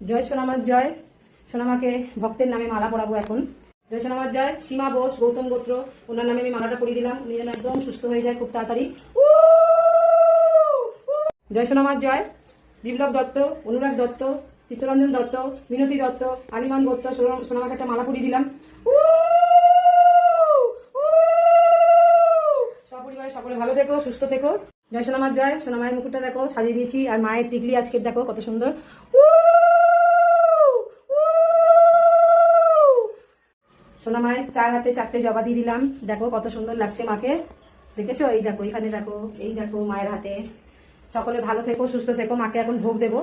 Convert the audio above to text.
জয় সোনামার জয়। সোনামাকে ভক্তের নামে মালা পরাবো এখন। জয় সোনামার জয়। সীমা বোস, গৌতম গোত্র, ওনার নামে আমি মালাটা পরিয়ে দিলাম। উনি যেন একদম সুস্থ হয়ে যায় খুব তাড়াতাড়ি। জয় সোনামার জয়। বিপ্লব দত্ত, অনুরাগ দত্ত, চিত্তরঞ্জন দত্ত, মিনতি দত্ত, আলিমান দত্ত, সোনামাকে একটা মালা পরিয়ে দিলাম। সপরিবারে সকলে ভালো থেকো, সুস্থ থেকো। জয় সোনামার জয়। সোনামায়ের মুকুটটা দেখো সাজিয়ে দিয়েছি, আর মায়ের টিকলি আজকে দেখো কত সুন্দর। সোনামায়ের 4 হাতে 4টে জবা দিয়ে দিলাম, দেখো কত সুন্দর লাগছে মাকে। দেখেছো? এই দেখো, এখানে দেখো, এই দেখো মায়ের হাতে। সকলে ভালো থেকো, সুস্থ থেকো। মাকে এখন ভোগ দেবো।